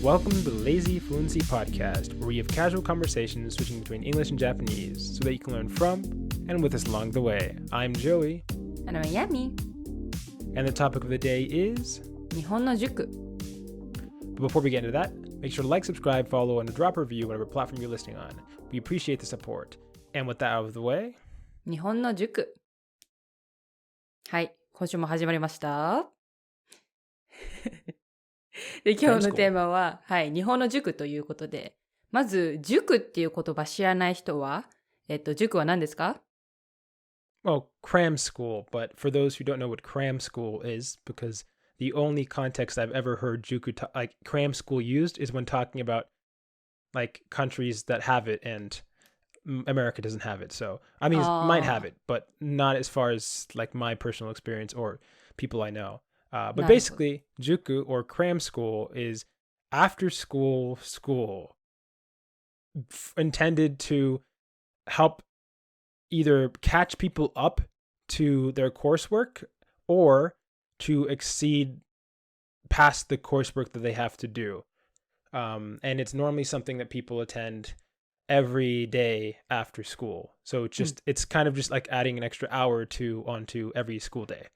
Welcome to the lazyfluency podcast, where we have casual conversations switching between English and Japanese so that you can learn from and with us along the way. I'm Joey. And I'm Yami. And the topic of the day is 日本の塾 But before we get into that, make sure to like, subscribe, follow, and drop a review whatever platform you're listening on. We appreciate the support. And with that out of the way, 日本の塾はい、今週も始まりましたで、今日のテーマは、はい、日本の塾ということで、まず、塾っていう言葉知らない人は、塾は何ですか？ well, Cram school. But for those who don't know what Cram school is, because the only context I've ever heard like Cram school used is when talking about like countries that have it and America doesn't have it. So, I mean, it might have it, but not as far as like my personal experience or people I know. But basically, juku or cram school is after school intended to help either catch people up to their coursework or to exceed past the coursework that they have to do. And it's normally something that people attend every day after school. So it's kind of just like adding an extra hour or two onto every school day.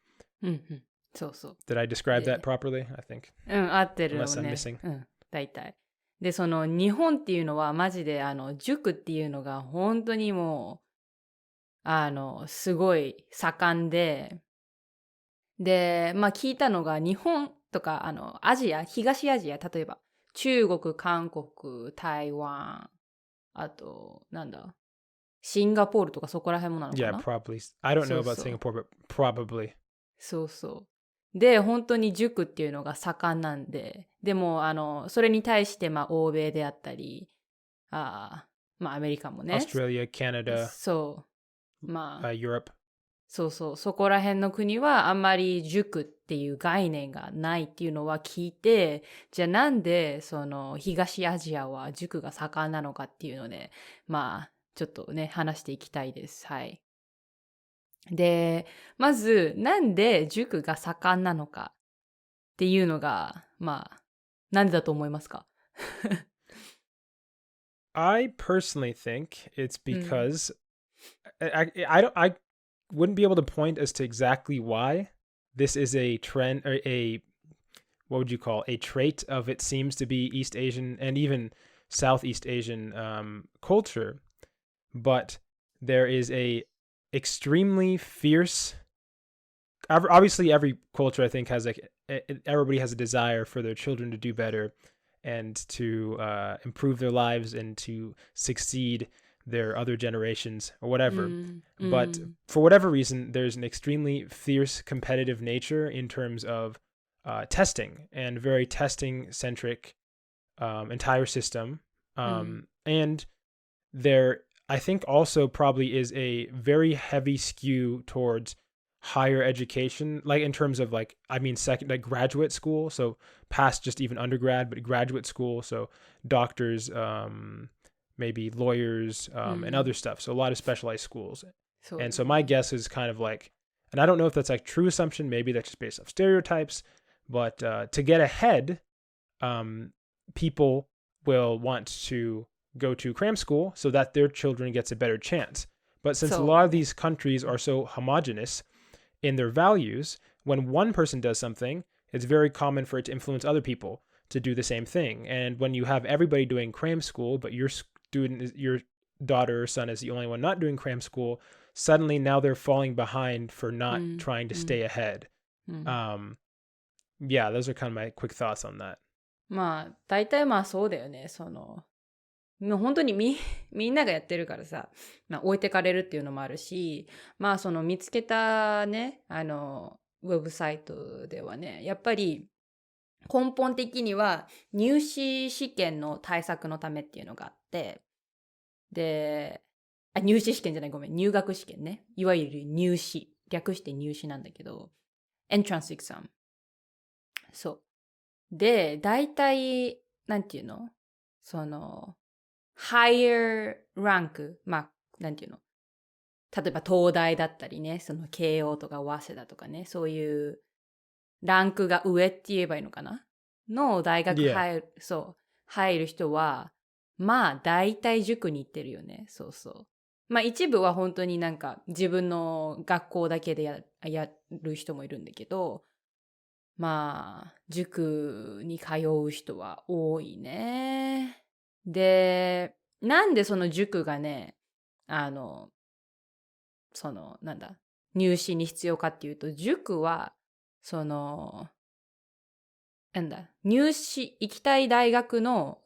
そうそう。Did I describe that properly? I think. 合ってるよね。Unless I'm missing. 大体。で、その日本っていうのはマジで塾っていうのが本当にもうすごい盛んで、まあ聞いたのが日本とかアジア、東アジア、例えば中国、韓国、台湾、あとなんだ、シンガポールとかそこら辺もなのかな？ Yeah, probably. I don't know about Singapore, but probably. そうそう。で、本当に塾っていうのが盛んなんで、でも、それに対して、まあ、欧米であったり、まあ、アメリカもね。Australia, Canada, そう。まあ、Europe. そうそう。そこら辺の国は、あんまり塾っていう概念がないっていうのは聞いて、じゃあなんで、東アジアは塾が盛んなのかっていうので、まあ、ちょっとね、話していきたいです。はい。で、まず、なんで塾が盛んなのかっていうのが、まあ、なんでだと思いますか？ I personally think it's because I wouldn't be able to point as to exactly why this is a trend or what would you call a trait of it seems to be East Asian and even Southeast Asian culture, but there is a extremely fierce, obviously every culture I think has like everybody has a desire for their children to do better and to improve their lives and to succeed their other generations or whatever. But for whatever reason, there's an extremely fierce competitive nature in terms of testing and very testing centric entire system. And there I think also probably is a very heavy skew towards higher education, like in terms of like, I mean, like graduate school. So past just even undergrad, but graduate school. So doctors, maybe lawyers, and other stuff. So a lot of specialized schools. And so my guess is kind of like, and I don't know if that's like true assumption, maybe that's just based off stereotypes, but to get ahead, people will want to go to cram school so that their children gets a better chance. But since a lot of these countries are so homogenous in their values, when one person does something, it's very common for it to influence other people to do the same thing. And when you have everybody doing cram school, but your daughter or son is the only one not doing cram school, suddenly now they're falling behind for not trying to stay ahead. Yeah, those are kind of my quick thoughts on that. まあ、大体まあそうだよね。もう本当にみんながやってるからさ、まあ、置いてかれるっていうのもあるし、まあ見つけたね、ウェブサイトではね、やっぱり根本的には入試試験の対策のためっていうのがあって、で、入試試験じゃない、ごめん、入学試験ね。いわゆる入試。略して入試なんだけど、entrance exam。そう。で、大体、なんていうのhigher rank、まあ、なんていうの、例えば東大だったりね、慶応とか早稲田とかね、そういうランクが上って言えばいいのかなの大学 Yeah. 入る人は、まあ大体塾に行ってるよね。そうそう。まあ一部は本当になんか自分の学校だけでやる人もいるんだけど、まあ塾に通う人は多いね。で、なんでその塾がね、なんだ、入試に必要かっていうと、塾は、なんだ、行きたい大学の、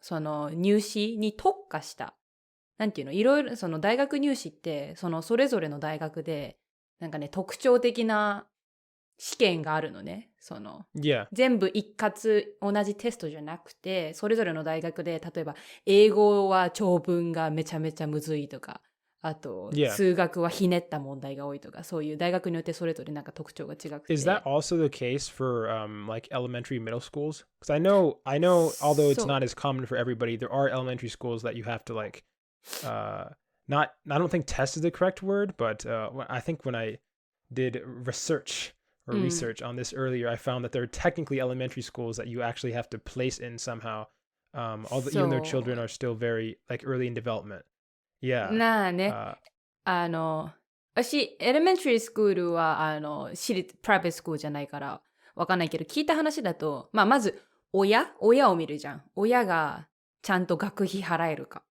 入試に特化した、なんていうの、いろいろ、大学入試って、それぞれの大学で、なんかね、特徴的な試験があるのね。Yeah. 全部一括同じテストじゃなくて、それぞれの大学で、例えば、英語は長文がめちゃめちゃむずいとか、あと、Yeah. 数学はひねった問題が多いとか、そういう大学によってそれぞれなんか特徴が違く Is that て。also the case for like elementary middle schools? Because I know although it's そう。not as common for everybody, there are elementary schools that you have to like not I don't think test is the correct word, but I think when I did research on this earlier, I found that there are technically elementary schools that you actually have to place in somehow. Although even though children そ are still very like early in development. う。Yeah. なあね、Uh, エレメンタリースクールは、プライベートスクールじゃないから、わかんないけど、聞いた話だと、まあ、まず、親を見るじゃん。親がちゃんと学費払えるか。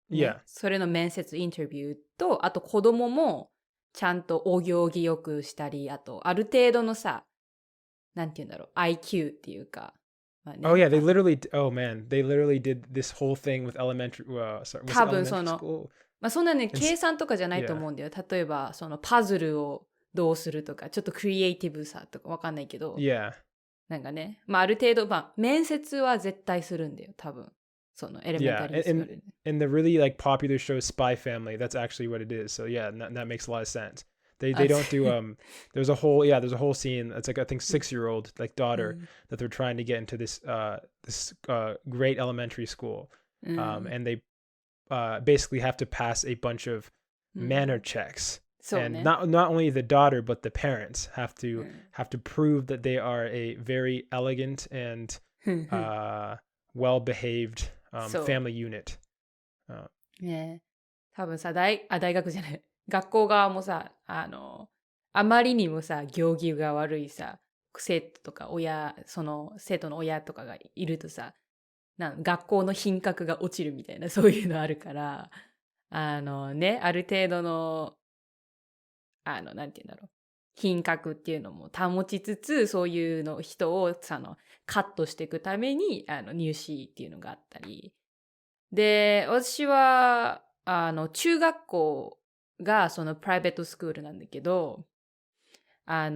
yeah. ね。それの面接、インタビューと、あと子供も、ちゃんとお行儀よくしたり、あと、ある程度のさ、なんて言うんだろう、IQ っていうか、まあ Oh ね、yeah, oh man, they literally did this whole thing with sorry, was 多 it 分 elementary school? まあそんなね、And 計算とかじゃないと yeah. 思うんだよ。例えば、パズルをどうするとか、ちょっとクリエイティブさとかわかんないけど、Yeah. なんかね、まあある程度、まあ面接は絶対するんだよ、多分。エレメンタ Yeah. リースクールで。In the really like popular show Spy Family, that's actually what it is. So yeah, that makes a lot of sense. They あ、don't do there's a whole scene. It's like I think 6-year-old like う daughter ん。that they're trying to get into this great elementary school. うん。And they basically have to pass a bunch of う manner ん。checks. そう And ね。not only the daughter but the parents うん。have to prove that they are a very elegant and ふんふん well behaved そ family unit. う。ねえ。多分さ、大学じゃない。学校側もさ、あまりにもさ、行儀が悪いさ、生徒とか生徒の親とかがいるとさ、学校の品格が落ちるみたいな、そういうのあるから、ある程度の、なんて言うんだろう。品格っていうのも保ちつつ、そういうの人を、カットしていくために、入試っていうのがあったり。で、私は、中学校がプライベートスクールなんだけど、まあ、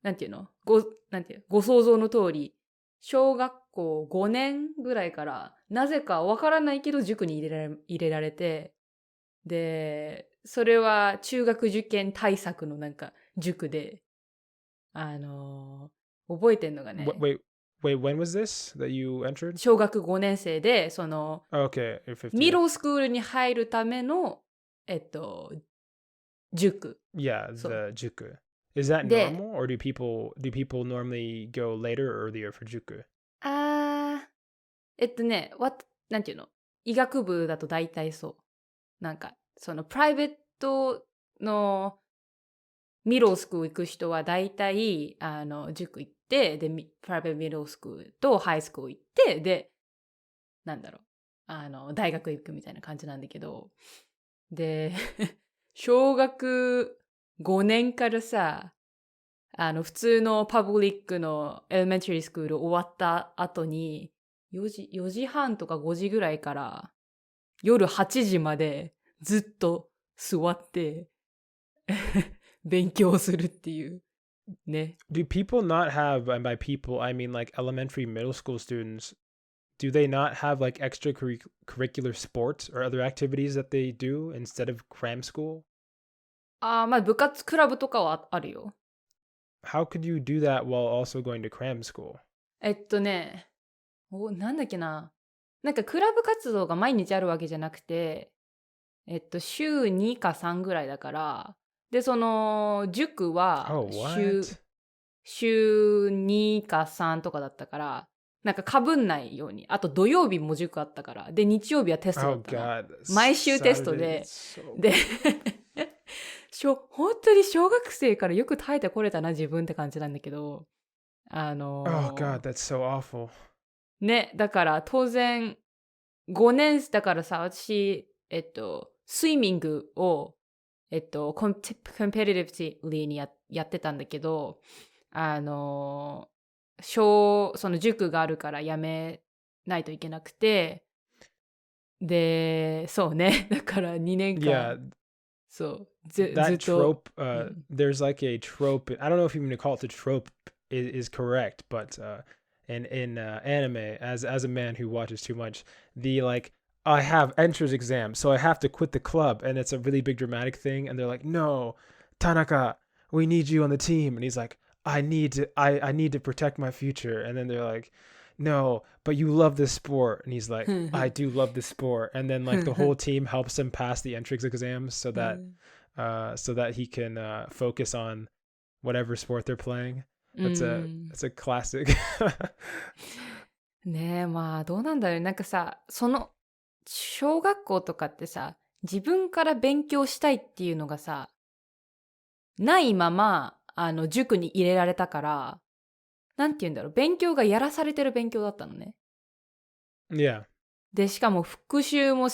なんていうのご想像の通り、小学校5年ぐらいから、なぜかわからないけど塾に入れられて、で、それは中学受験対策のなんか塾で、覚えてんのがね、Wait, when was this that you entered? 小学5年生で、Okay, you're ミ 50. ドルスクールに入るための、塾。Yeah, そう。the juku. Is that で、normal or do people normally go later or earlier for juku? あなんていうの医学部だと大体そう。なんか、プライベートのミドルスクール行く人は大体、塾行って、で、プライベートミドルスクールとハイスクール行って、で、なんだろう、大学行くみたいな感じなんだけど、で、小学5年からさ、普通のパブリックのエレメンタリースクール終わった後に、4時半とか5時ぐらいから夜8時までずっと座って勉強するっていうね。Do people not have, and by people I mean like elementary middle school students, do they not have like extracurricular sports or other activities that they do instead of cram school? まあ部活クラブとかはあるよ。How could you do that while also going to cram school? ね、なんだっけな。なんかクラブ活動が毎日あるわけじゃなくて、週2か3ぐらいだから、で、塾は Oh, what? 週2か3とかだったから、なんか被んないように。あと土曜日も塾あったから。で、日曜日はテストだったの。毎週テストで。で、本当に小学生からよく耐えてこれたな、自分って感じなんだけど。Oh God, that's so awful. ね、だから当然、5年、だからさ、私、スイミングを、コンペティブリーにやってたんだけど、その塾があるからやめないといけなくて、で、そうね。だから2年間。Yeah, そう。that trope, there's like a trope. I don't know if you want to call it the trope is correct, but in anime, as a man who watches too much, the like, I have entrance exam, so I have to quit the club, and it's a really big dramatic thing, and they're like, no, Tanaka, we need you on the team, and he's like, I need to protect my future, and then they're like, no, but you love this sport, and he's like, I do love this sport, and then like the whole team helps him pass the entrance exams so that he can focus on whatever sport they're playing. That's a classic. ねえ、まあどうなんだろう。なんかさ、その小学校とかってさ、自分から勉強したいっていうのがさ、ないまま塾に入れられたから、なんて言うんだろう、勉強がやらされてる勉強だったのね。Yeah. で、しかも復習が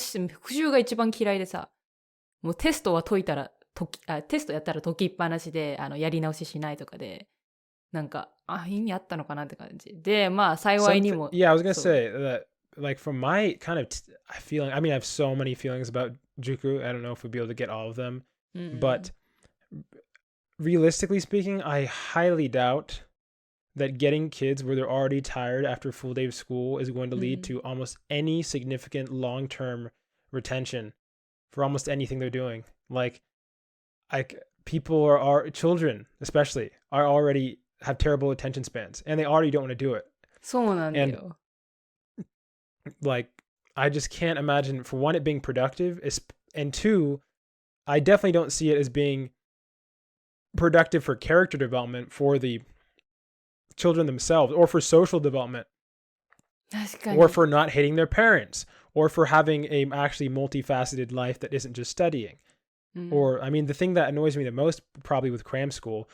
一番嫌いでさ、もうテストはテストやったら解きっぱなしで、やり直ししないとかで、なんか、意味あったのかなって感じ。で、まあ、幸いにも。Yeah, I was gonna say that, like, from my kind of feeling, I mean, I have so many feelings about Juku. I don't know if we'll be able to get all of them. But realistically speaking, I highly doubt that getting kids where they're already tired after a full day of school is going to lead to almost any significant long-term retention for almost anything they're doing. Like people are children, especially, are already have terrible attention spans, and they already don't want to do it. そうなんだよ。Like, I just can't imagine, for one, it being productive, and two, I definitely don't see it as being productive for character development for the children themselves, or for social development, 確かに。 or for not hating their parents, or for having a actually multifaceted life that isn't just studying. Or, I mean, the thing that annoys me the most, probably with cram school,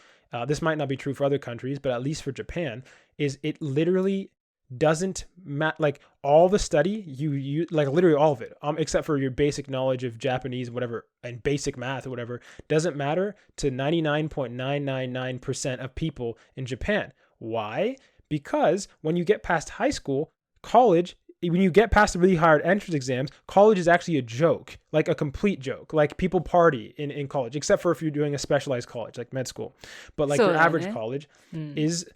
this might not be true for other countries, but at least for Japan, is it literally doesn't matter. Like, all the study you like, literally all of it, except for your basic knowledge of Japanese, whatever, and basic math or whatever, doesn't matter to 99.999% of people in Japan. Why? Because when you get past high school, college, when you get past the really hard entrance exams, college is actually a joke, like a complete joke. Like, people party in college, except for if you're doing a specialized college like med school. But like, your average college is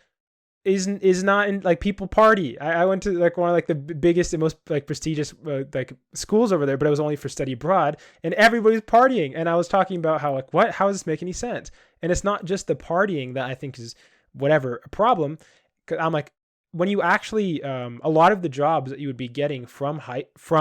not in, like, people party. I went to like one of like the biggest and most like prestigious like schools over there, but it was only for study abroad, and everybody's partying. And I was talking about how, like, how does this make any sense? And it's not just the partying that I think is whatever a problem. 'Cause I'm like, when you actually a lot of the jobs that you would be getting from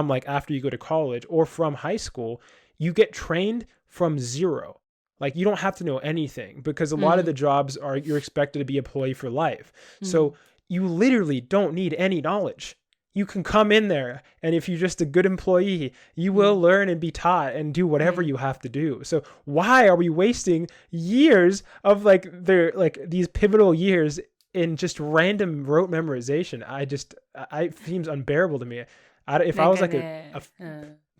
like after you go to college or from high school, you get trained from zero. Like, you don't have to know anything, because a lot of the jobs you're expected to be employed for life. So you literally don't need any knowledge. You can come in there, and if you're just a good employee, you will learn and be taught and do whatever you have to do. So why are we wasting years of like these pivotal years in just random rote memorization? It seems unbearable to me. If I was like a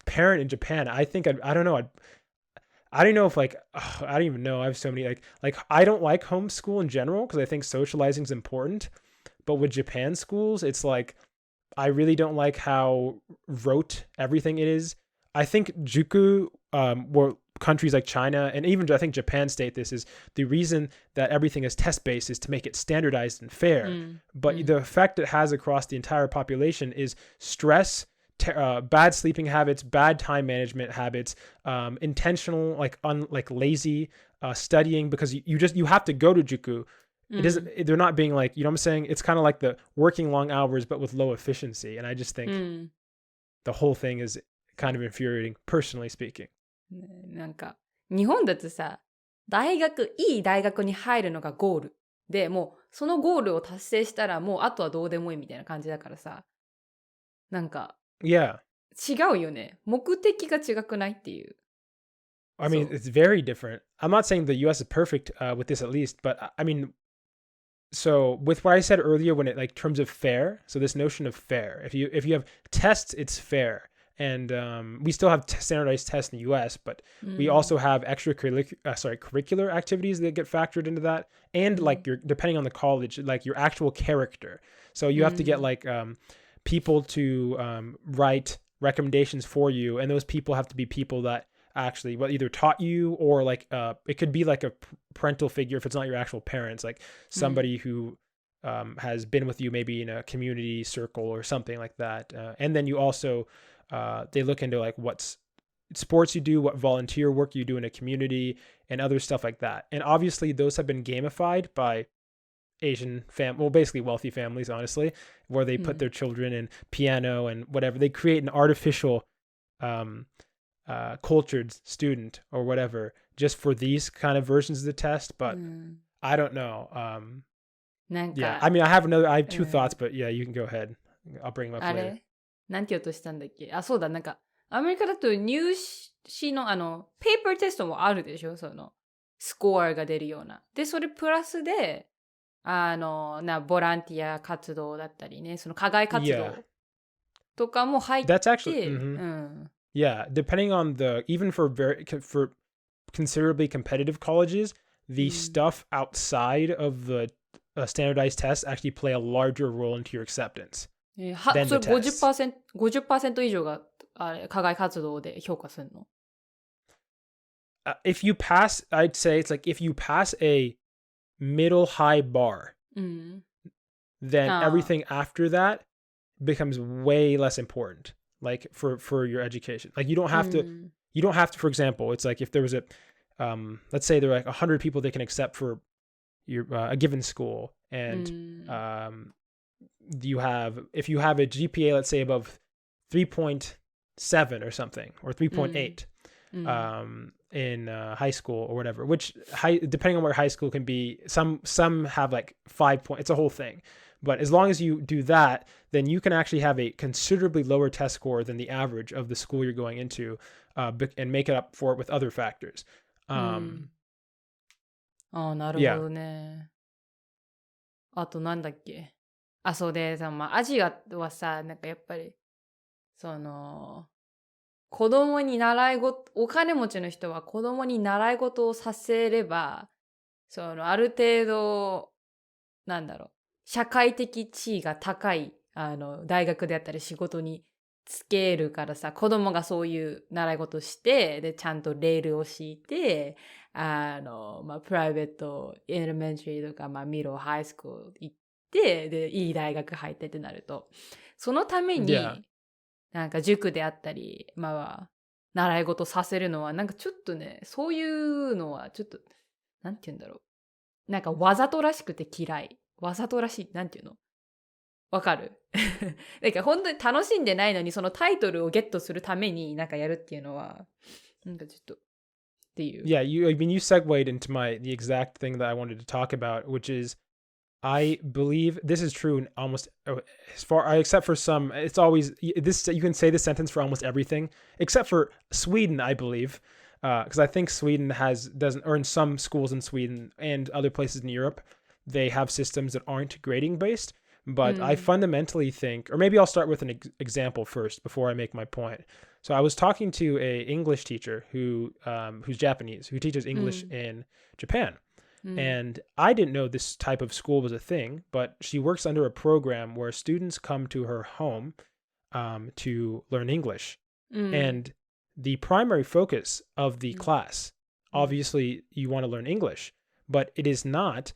parent in Japan, I think I don't know. I don't know if like, I don't even know. I have so many like I don't like homeschool in general, because I think socializing is important. But with Japan schools, it's like, I really don't like how rote everything it is. I think Juku, or countries like China, and even I think Japan state this, is the reason that everything is test-based is to make it standardized and fair. But the effect it has across the entire population is stress, bad sleeping habits, bad time management habits, intentional, like lazy studying, because you have to go to Juku. It isn't, they're not being like, you know what I'm saying? It's kind of like the working long hours, but with low efficiency. And I just think the whole thing is kind of infuriating, personally speaking. なんか日本だとさ、いい大学に入るのがゴールで、もうそのゴールを達成したらもうあとはどうでもいいみたいな感じだからさ、なんか Yeah. 違うよね。目的が違くないっていう。I mean, そう。it's very different. I'm not saying the US is perfect with this at least, but I mean, so with what I said earlier, when it like terms of fair, so this notion of fair, if you have tests, it's fair. And we still have standardized tests in the U.S., but we also have curricular activities that get factored into that, and like your depending on the college, like your actual character. So you have to get like people to write recommendations for you, and those people have to be people that actually either taught you or like it could be like a parental figure if it's not your actual parents, like somebody who has been with you maybe in a community circle or something like that. And then you also they look into like what sports you do, what volunteer work you do in a community, and other stuff like that. And obviously those have been gamified by basically wealthy families, honestly, where they put their children in piano and whatever. They create an artificial cultured student or whatever just for these kind of versions of the test. But I don't know. Yeah, I mean, I have two thoughts, but yeah, you can go ahead. I'll bring them up あ later. れなんて言おうとしたんだっけ。あ、そうだ、なんか、アメリカだと入試のペーパーテストもあるでしょ、その、スコアが出るような。で、それプラスで、ボランティア活動だったりね、その課外活動 Yeah. とかも入って、That's actually, yeah, depending on even for considerably competitive colleges, the stuff outside of the standardized tests actually play a larger role into your acceptance. それ 50% 以上が課外活動で評価するの。If you pass, I'd say it's like if you pass a middle high bar, then everything after that becomes way less important. Like for your education, like you don't have to, for example, it's like if there was let's say there are like 100 people they can accept for your a given school, and if you have a GPA, let's say above 3.7 or something, or 3.8 in high school or whatever, which depending on where high school can be, some have like 5 points, it's a whole thing. But as long as you do that, then you can actually have a considerably lower test score than the average of the school you're going into, and make it up for it with other factors. なるほどね。あとなんだっけ。そうでさ、アジアはさ、なんかやっぱり、その、子供にお金持ちの人は子供に習い事をさせれば、その、ある程度、なんだろう、社会的地位が高い、大学であったり仕事につけるからさ、子供がそういう習い事して、で、ちゃんとレールを敷いて、プライベート、エレメンタリーとか、ミドル、ハイスクール行って、で、いい大学入ってってなると、そのために、なんか塾であったり、習い事させるのは、なんかちょっとね、そういうのはちょっと、なんて言うんだろう。なんかわざとらしくて嫌い。わざとらしい。なんていうの？わかる？なんか本当に楽しんでないのに、そのタイトルをゲットするためになんかやるっていうのは、なんかちょっと、っていう。Yeah, you segued into the exact thing that I wanted to talk about, which is, I believe this is true in almost except for some, it's always this, you can say this sentence for almost everything, except for Sweden, I believe, because I think Sweden doesn't, or in some schools in Sweden and other places in Europe, they have systems that aren't grading based. But I fundamentally think, or maybe I'll start with an example first before I make my point. So I was talking to a English teacher who's Japanese, who teaches English in Japan. And I didn't know this type of school was a thing, but she works under a program where students come to her home to learn English. And the primary focus of the class, obviously you want to learn English, but it is not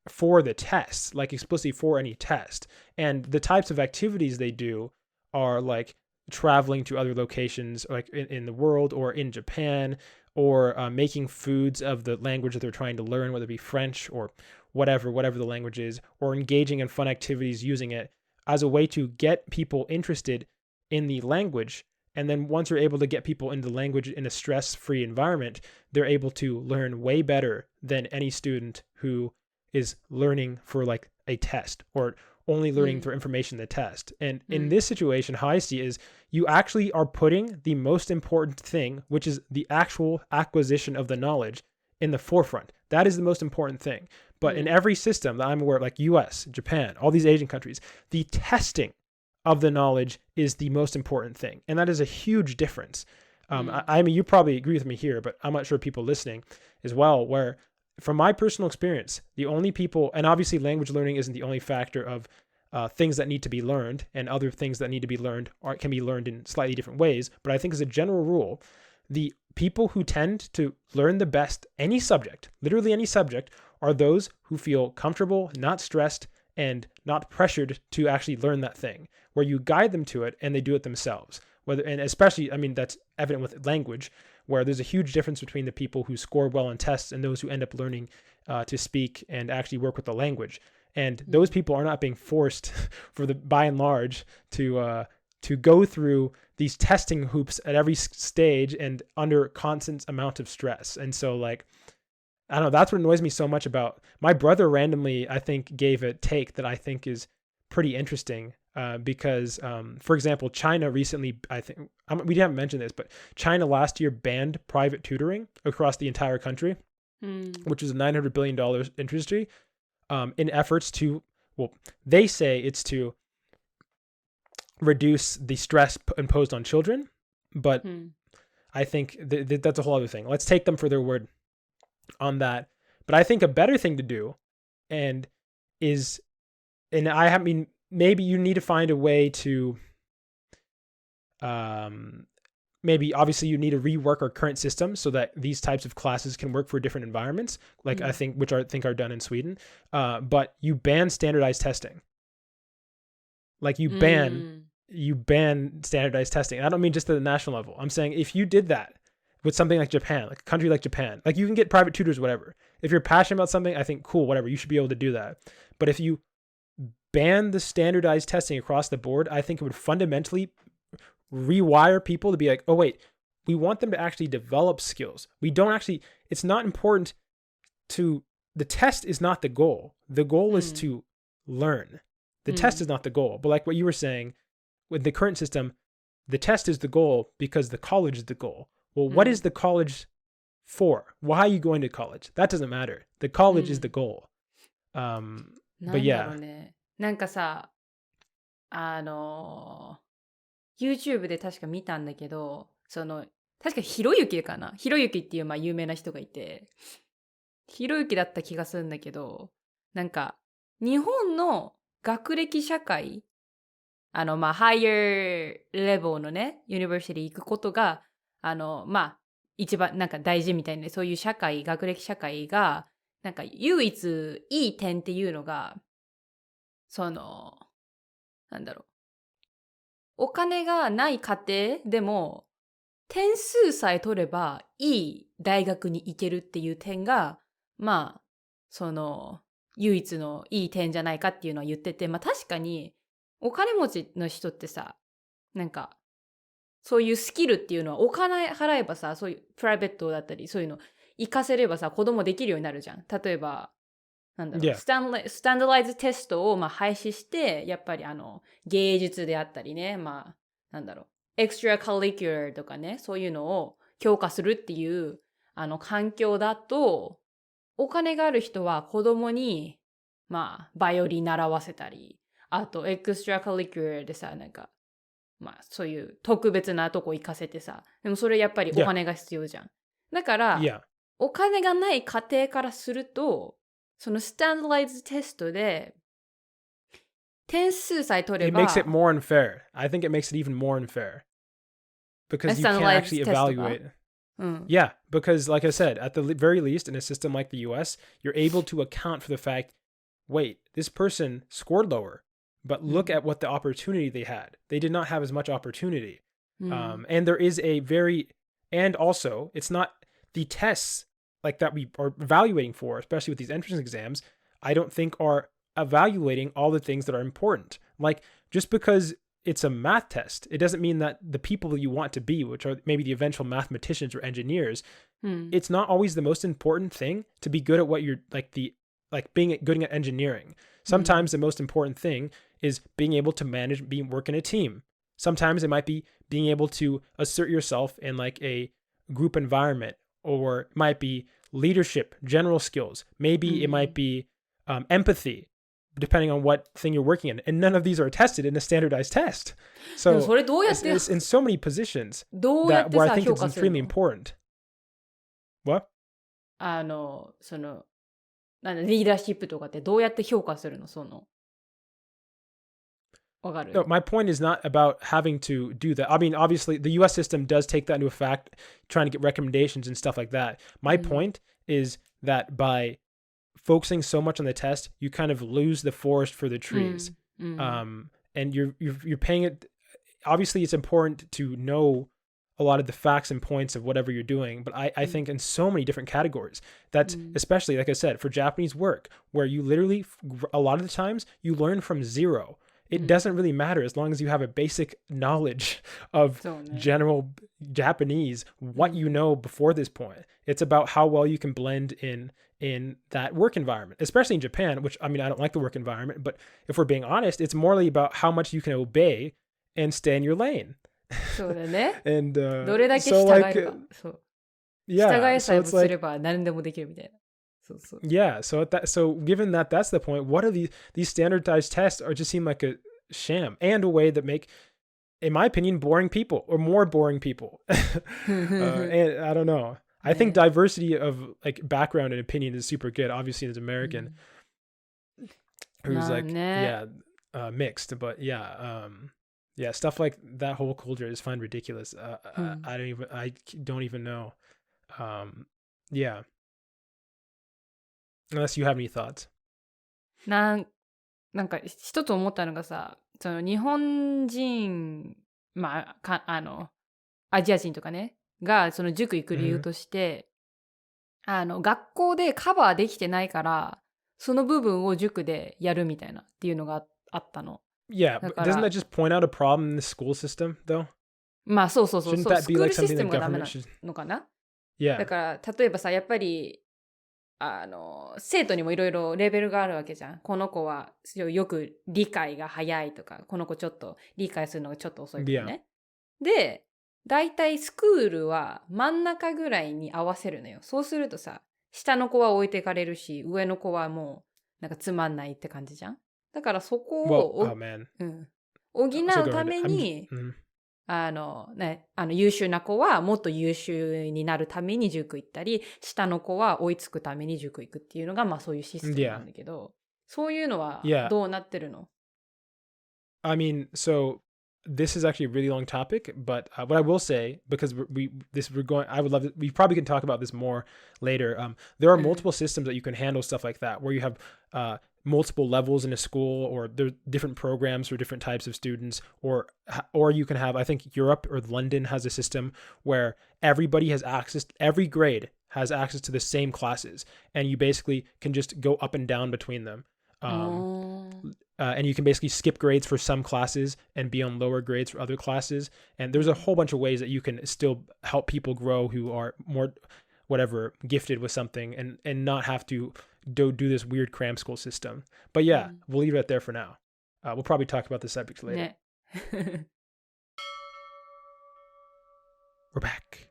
for the test, like explicitly for any test. And the types of activities they do are like traveling to other locations, like in the world or in Japan, or making foods of the language that they're trying to learn, whether it be French or whatever the language is, or engaging in fun activities using it as a way to get people interested in the language And then once you're able to get people into language in a stress-free environment, they're able to learn way better than any student who is learning for like a test or only learning through information in the test. And in this situation, how I see it is you actually are putting the most important thing, which is the actual acquisition of the knowledge, in the forefront. That is the most important thing. But in every system that I'm aware of, like US, Japan, all these Asian countries, the testing of the knowledge is the most important thing. And that is a huge difference. I mean, you probably agree with me here, but I'm not sure people listening as well, where from my personal experience, the only people, and obviously language learning isn't the only factor of things that need to be learned, and other things that need to be learned can be learned in slightly different ways. But I think as a general rule, the people who tend to learn the best any subject, literally any subject, are those who feel comfortable, not stressed, and not pressured to actually learn that thing, where you guide them to it and they do it themselves. And especially, I mean, that's evident with language, where there's a huge difference between the people who score well on tests and those who end up learning to speak and actually work with the language. And those people are not being forced, by and large, to go through these testing hoops at every stage and under constant amount of stress. And so, like, I don't know, that's what annoys me so much about my brother. Randomly, I think, gave a take that I think is pretty interesting. Because, for example, China recently, I think, we haven't mentioned this, but China last year banned private tutoring across the entire country, which is a $900 billion industry, in efforts to, well, they say it's to reduce the stress imposed on children, but I think that's a whole other thing. Let's take them for their word on that. But I think a better thing to do, maybe you need to find a way to, maybe obviously you need to rework our current system so that these types of classes can work for different environments, like I think are done in Sweden. But you ban standardized testing. Like you ban standardized testing. I don't mean just at the national level. I'm saying if you did that with something like Japan, like a country like Japan, like you can get private tutors, whatever. If you're passionate about something, I think cool, whatever, you should be able to do that. But if you ban the standardized testing across the board, I think it would fundamentally rewire people to be like, oh wait, we want them to actually develop skills. It's not important the test is not the goal. The goal is to learn. The test is not the goal. But like what you were saying, with the current system, the test is the goal because the college is the goal. Well, what is the college for? Why are you going to college? That doesn't matter. The college is the goal. But yeah. なんかさ、YouTube で確か見たんだけど、確かひろゆきかな、ひろゆきっていう有名な人がいて、ひろゆきだった気がするんだけど、なんか、日本の学歴社会、higher level のね、ユニバーシティ行くことが、一番なんか大事みたいな、そういう学歴社会が、なんか唯一いい点っていうのが、なんだろう。お金がない家庭でも、点数さえ取ればいい大学に行けるっていう点が、唯一のいい点じゃないかっていうのは言ってて、確かに、お金持ちの人ってさ、なんか、そういうスキルっていうのはお金払えばさ、そういうプライベートだったり、そういうの活かせればさ、子供できるようになるじゃん。例えば、なんだろう、スタンダライズテストを廃止して、やっぱり芸術であったりね、なんだろう、エクストラカリキュラーとかね、そういうのを強化するっていう、環境だと、お金がある人は子供に、バイオリン習わせたり、あと、エクストラカリキュラーでさ、なんか、そういう特別なとこ行かせてさ、でもそれやっぱりお金が必要じゃん。だから、お金がない家庭からすると、そのスタンダライズテストで、点数さえ取れば。It makes it more unfair. I think it makes it even more unfair. Because you can't actually evaluate. Yeah, because like I said, at the very least, in a system like the US, you're able to account for the fact, wait, this person scored lower, but look at what the opportunity they had. They did not have as much opportunity. And there is and also, it's not the tests like that we are evaluating for, especially with these entrance exams, I don't think are evaluating all the things that are important. Like, just because it's a math test. It doesn't mean that the people you want to be, which are maybe the eventual mathematicians or engineers, it's not always the most important thing to be good at what you're being good at engineering. Sometimes the most important thing is being able to work in a team. Sometimes it might be being able to assert yourself in like a group environment, or it might be leadership, general skills. Maybe it might be empathy, depending on what thing you're working in. And none of these are tested in a standardized test. So it's in so many positions where I think it's extremely important. What? リーダーシップとかってどうやって評価するの？わかる？ No, my point is not about having to do that. I mean, obviously, the U.S. system does take that into effect, trying to get recommendations and stuff like that. My point is that by focusing so much on the test, you kind of lose the forest for the trees. And you're paying it. Obviously, it's important to know a lot of the facts and points of whatever you're doing. But I think in so many different categories, that's especially, like I said, for Japanese work, where you literally, a lot of the times, you learn from zero. It doesn't really matter as long as you have a basic knowledge of general Japanese, what you know before this point. It's about how well you can blend in that work environment, especially in Japan, which, I mean, I don't like the work environment, but if we're being honest, it's morely about how much you can obey and stay in your lane. そうだね。 And どれだけ従えるか。そう。従えさえもすれば何でもできるみたいな。そうそう。Yeah, so given that that's the point, what are these standardized tests are just seem like a sham and a way that make, in my opinion, boring people or more boring people. And I don't know. I think diversity of like background and opinion is super good. Obviously, as an American who's mixed, but yeah, stuff like that whole culture is fine ridiculous. I don't even know. Yeah. Unless you have any thoughts. なんか一つ思ったのがさ、その日本人、まあ、アジア人とかね、がその塾行く理由として、学校でカバーできてないから、その部分を塾でやるみたいなっていうのがあったの。Yeah, but doesn't that just point out a problem in the school system, though? まあそうそうそう。 Shouldn't that ス be クー like ルシス something テ that ムがダメ government な should? のかな？ Yeah. だから例えばさ、やっぱり生徒にもいろいろレベルがあるわけじゃん。この子はよく理解が早いとか、この子ちょっと理解するのがちょっと遅いとかね。で、だいたいスクールは真ん中ぐらいに合わせるのよ。そうするとさ、下の子は置いてかれるし、上の子はもうなんかつまんないって感じじゃん。だからそこを、補うために、優秀な子はもっと優秀になるために塾行ったり、下の子は追いつくために塾行くっていうのが、まあそういうシステムなんだけど、そういうのはどうなってるの？ I mean, so this is actually a really long topic, but what I will say, because we probably can talk about this more later. There are multiple systems that you can handle stuff like that, where you have multiple levels in a school, or there are different programs for different types of students, or you can have, I think Europe or London has a system where everybody has access, every grade has access to the same classes, and you basically can just go up and down between them. And you can basically skip grades for some classes and be on lower grades for other classes. And there's a whole bunch of ways that you can still help people grow who are more, whatever, gifted with something, and not have to do this weird cram school system. But yeah, we'll leave it there for now. We'll probably talk about the subject later. We're back.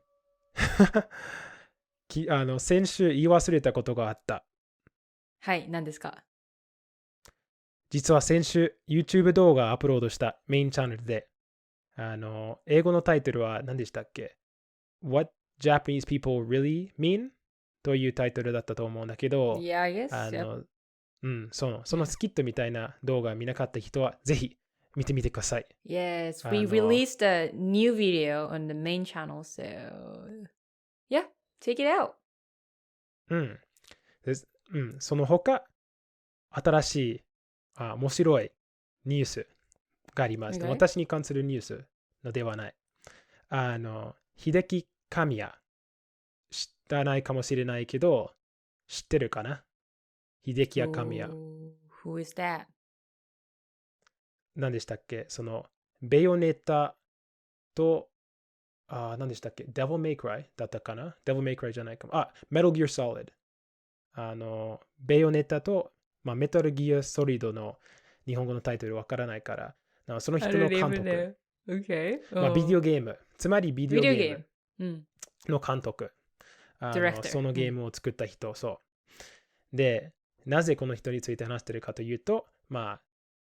先週言い忘れたことがあった。はい、何ですか？実は先週 YouTube 動画をアップロードしたメインチャンネルで、英語のタイトルは何でしたっけ？ What Japanese People Really Mean? というタイトルだったと思うんだけど、Yeah, I guess. そのスキットみたいな動画見なかった人はぜひ見てみてください。Yes, we released a new video on the main channel, so yeah, check it out. その他、新しい面白いニュースがありました。私に関するニュースのではない。秀樹神谷。知らないかもしれないけど、知ってるかな？秀樹や神谷。Who is that? 何でしたっけ？そのベヨネタと、何でしたっけ ?Devil May Cry だったかな ?Devil May Cry じゃないかも。Metal Gear Solid。ベヨネタと、メタルギアソリッドの日本語のタイトルわからないから、その人の監督。Okay. ビデオゲーム。つまりビデオゲームの監督。そのゲームを作った人。そう。で、なぜこの人について話してるかというと、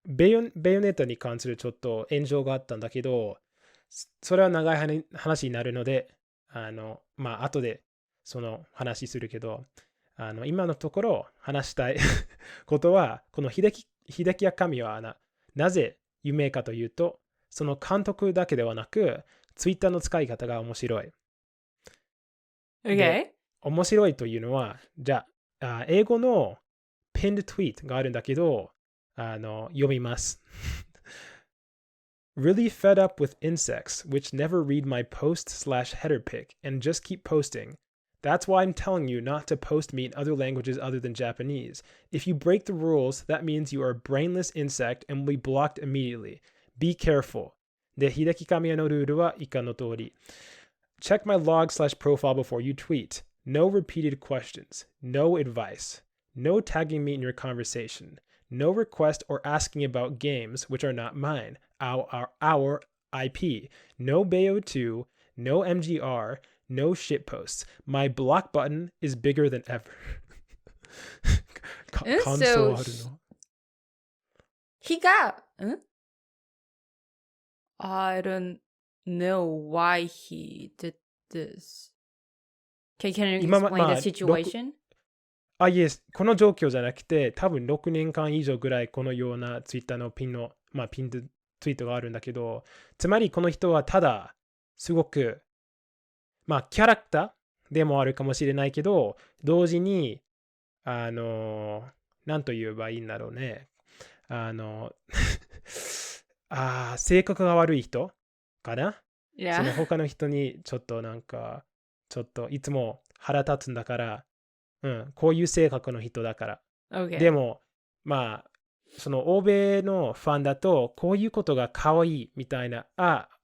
ベヨネタに関するちょっと炎上があったんだけど、それは長い話になるので、後でその話するけど、今のところ話したいことは、この秀樹や神はなぜ有名かというと、その監督だけではなく、ツイッターの使い方が面白い。Okay. 面白いというのは、じゃあ、英語の pinned tweet があるんだけど、読みます。Really fed up with insects, which never read my post/header pic and just keep posting. That's why I'm telling you not to post me in other languages other than Japanese. If you break the rules, that means you are a brainless insect and will be blocked immediately. Be careful. で、秀樹神谷のルールは以下の通り。Check my log/profile before you tweet. No repeated questions. No advice. No tagging me in your conversation. No request or asking about games which are not mine. Our IP. No BAO2. No MGR. No shitposts. My block button is bigger than ever. 感想あるのHe got... I don't know why he did this. Can you explain the situation? Yes. この状況じゃなくて、多分6年間以上ぐらいこのようなツイッターのピンツイートがあるんだけど、つまりこの人はただ、すごく、キャラクターでもあるかもしれないけど、同時に、なんと言えばいいんだろうね。性格が悪い人かな、その他の人にちょっといつも腹立つんだから、こういう性格の人だから。Okay. でも、その欧米のファンだと、こういうことが可愛いみたいな、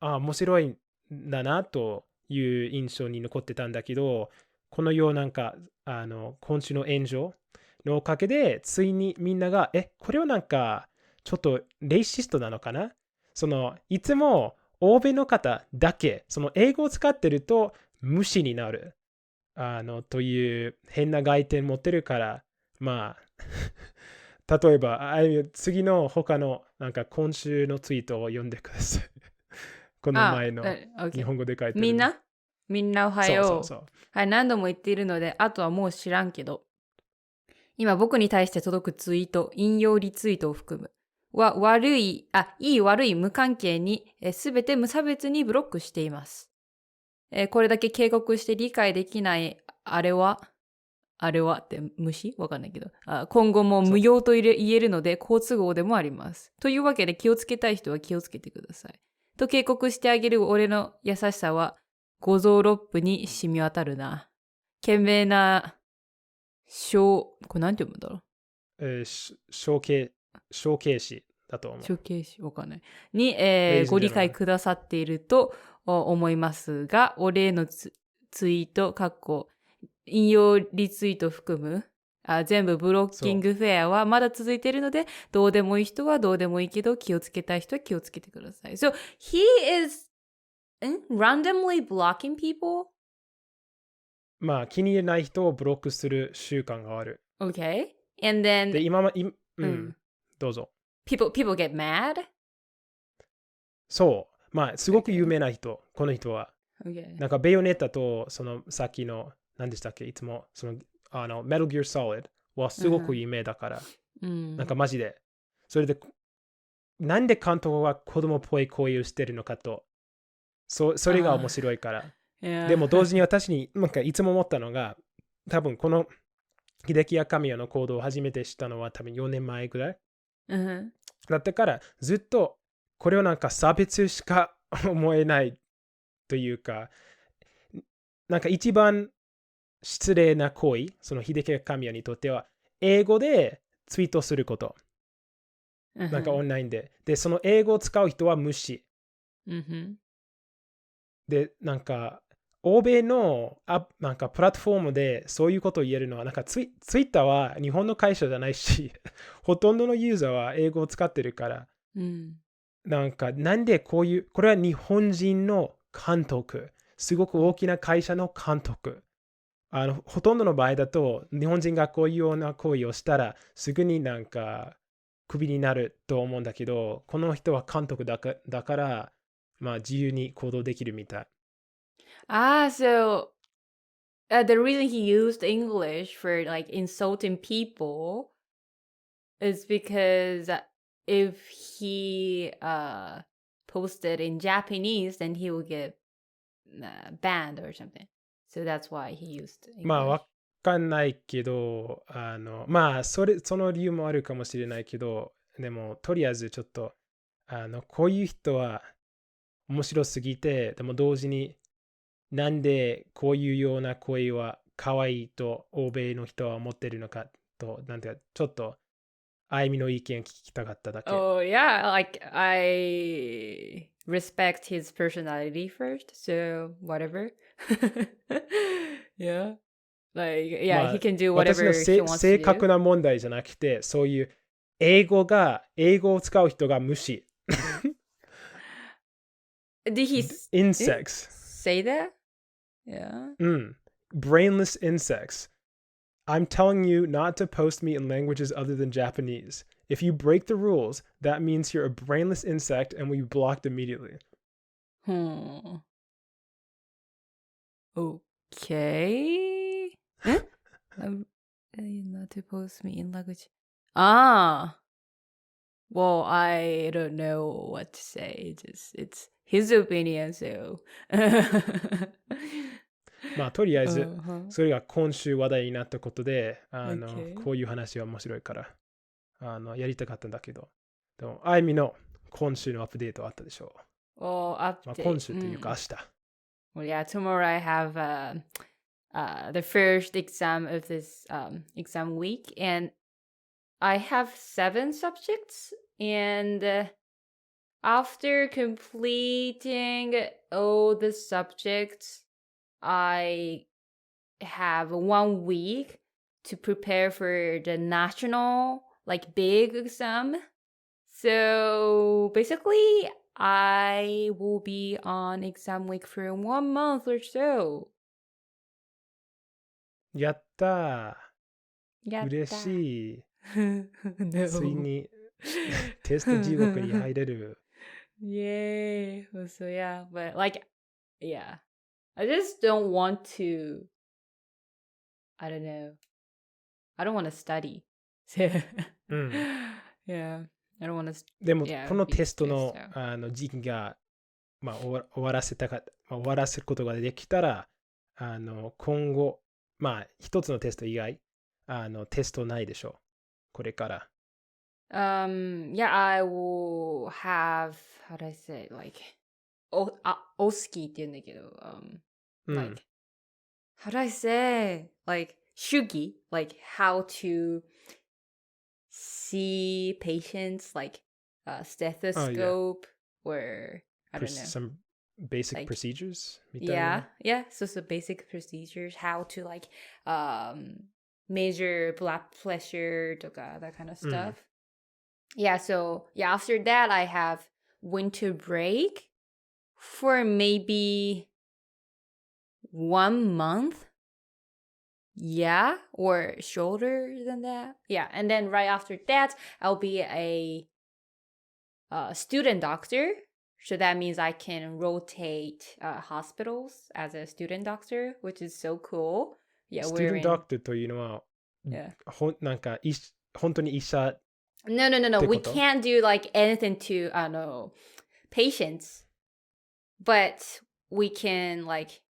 面白いんだなという印象に残ってたんだけど、このよう今週の炎上のおかげで、ついにみんなが、これはちょっとレイシストなのかな、いつも欧米の方だけ、その英語を使ってると無視になる。という変な概念持ってるから、例えば、次の他の今週のツイートを読んでください。この前の日本語で書いてる。みんなおはよう。そう。はい、何度も言っているので、あとはもう知らんけど。今僕に対して届くツイート、引用リツイートを含む。いい悪い無関係に、すべて無差別にブロックしています。これだけ警告して理解できない、あれはって虫わかんないけど。今後も無用と言えるので好都合でもあります。というわけで気をつけたい人は気をつけてください。と警告してあげる俺の優しさは、五臓六腑に染み渡るな。懸命な、これなんて読むんだろう。小形詞だと思う。小形詞わかんない。に、ご理解くださっていると思いますが、お礼のツイート、引用リツイート含む、全部ブロッキングフェアはまだ続いているので、どうでもいい人はどうでもいいけど、気をつけたい人は気をつけてください。So, he is randomly blocking people? 気に入らない人をブロックする習慣がある。Okay. And then... で、どうぞ。People get mad? そう。すごく有名な人、この人は。Okay. ベヨネッタと、さっきの、何でしたっけ、いつも、メタルギアソリッドはすごく有名だから。マジで。それで、なんで監督は子供っぽい声をしてるのかと。それが面白いから。でも同時に私にいつも思ったのが、多分この秀樹や神谷の行動を初めて知ったのは多分4年前ぐらい。だったからずっとこれを差別しか思えないというか、一番失礼な行為、その秀樹や神谷にとっては英語でツイートすること。オンラインで。で、その英語を使う人は無視。Mhm. で、なんか、欧米のなんかプラットフォームでそういうことを言えるのは、なんかツイッターは日本の会社じゃないし、ほとんどのユーザーは英語を使ってるから、なんか、なんでこれは日本人の監督、すごく大きな会社の監督。ほとんどの場合だと、日本人がこういうような行為をしたら、すぐになんか、クビになると思うんだけど、この人は監督だから、まあ自由に行動できるみたい。So the reason he used English for like insulting people is because if he posted in Japanese, then he will get banned or something. So that's why he used まあ、English. わかんないけど、まあ、その理由もあるかもしれないけど、でも、とりあえずちょっと、こういう人は面白すぎて、でも同時になんでこういうような声は可愛いと欧米の人は思ってるのかと、なんていうか、ちょっと、あいみの意見聞きたかっただけ。Oh yeah, like I respect his personality first, so whatever. Yeah. Like yeah, ま he あ、can do 私の whatever he wants to 正 do. 確な問題じゃなくて、そういう英語を使う人が無視。Did he insects. say that? Yeah. Brainless insects. I'm telling you not to post me in languages other than Japanese. If you break the rules, that means you're a brainless insect and we blocked immediately. Okay. I'm telling you not to post me in language. Ah. Well, I don't know what to say. It's his opinion, so. まあ、とりあえず、Uh-huh. それが今週話題になったことで、Okay. こういう話は面白いから、やりたかったんだけど、でも、あいみの今週のアップデートはあったでしょ Well, う。まあ、update. 今週というか明日。Well, yeah, tomorrow I have the first exam of this exam week, and I have 7 subjects. And after completing all the subjects, I have 1 week to prepare for the national, like big exam. So basically, I will be on exam week for 1 month or so. やったー。嬉 Yatta. しい。つい No. にテスト地獄に入れる。Yay. So yeah, but like, yeah. I just don't want to, I don't know. I don't want to study. So, うん。yeah. I don't want to, でも、 yeah, この be テスト stressed の out. 時期が、まあ、終わらせることができたら、今後、まあ、一つのテスト以外、テストないでしょう。これから。Yeah, I will have, how do I say, like, oski って言うんだけど、like, how do I say, like, 主義 like, how to see patients, like, stethoscope, or, I don't know. Some basic Like, procedures みたいな。yeah, so basic procedures, how to, like, measure blood pressure とか, that kind of stuff. Yeah, so yeah, after that I have winter break for maybe 1 month. Yeah, or shorter than that. Yeah, and then right after that, I'll be a student doctor. So that means I can rotate hospitals as a student doctor, which is so cool. Yeah, we're Student in. doctor というのは、Yeah. なんか本当に医者 No. って We こと can't do like anything to patients, but we can like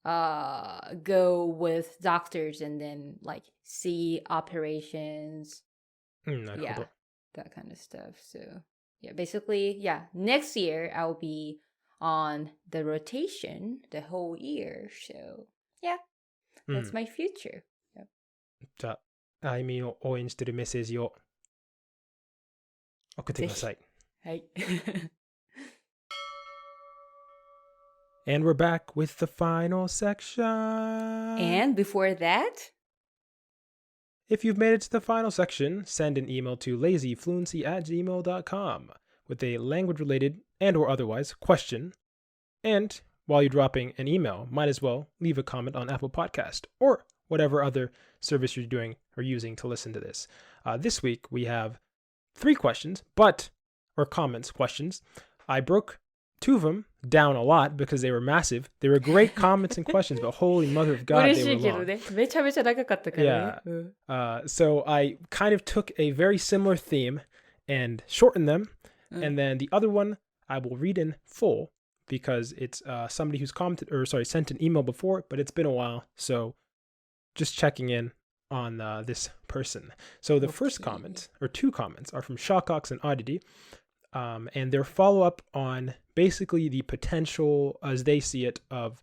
go with doctors and then like see operations. なるほ Yeah, ど。 that kind of stuff. So yeah, basically, yeah, next year I'll be on the rotation the whole year. So yeah, that's my future. Yep. じゃあ、あいみを応援してるメッセージを送ってください。はい。And we're back with the final section. And before that, if you've made it to the final section, send an email to lazyfluency@gmail.com with a language-related and or otherwise question. And while you're dropping an email, might as well leave a comment on Apple Podcast or whatever other service you're doing or using to listen to this. This week we have 3 questions, questions. I broke 2 of them down a lot because they were massive. They were great comments and questions, but holy mother of God, they were long. めちゃめちゃ長かったからね。So I kind of took a very similar theme and shortened them. And then the other one I will read in full because it's somebody who's sent an email before, but it's been a while. So just checking in on this person. So the first comment, or 2 comments, are from Shawcox and Oddity. And their follow-up on basically the potential, as they see it, of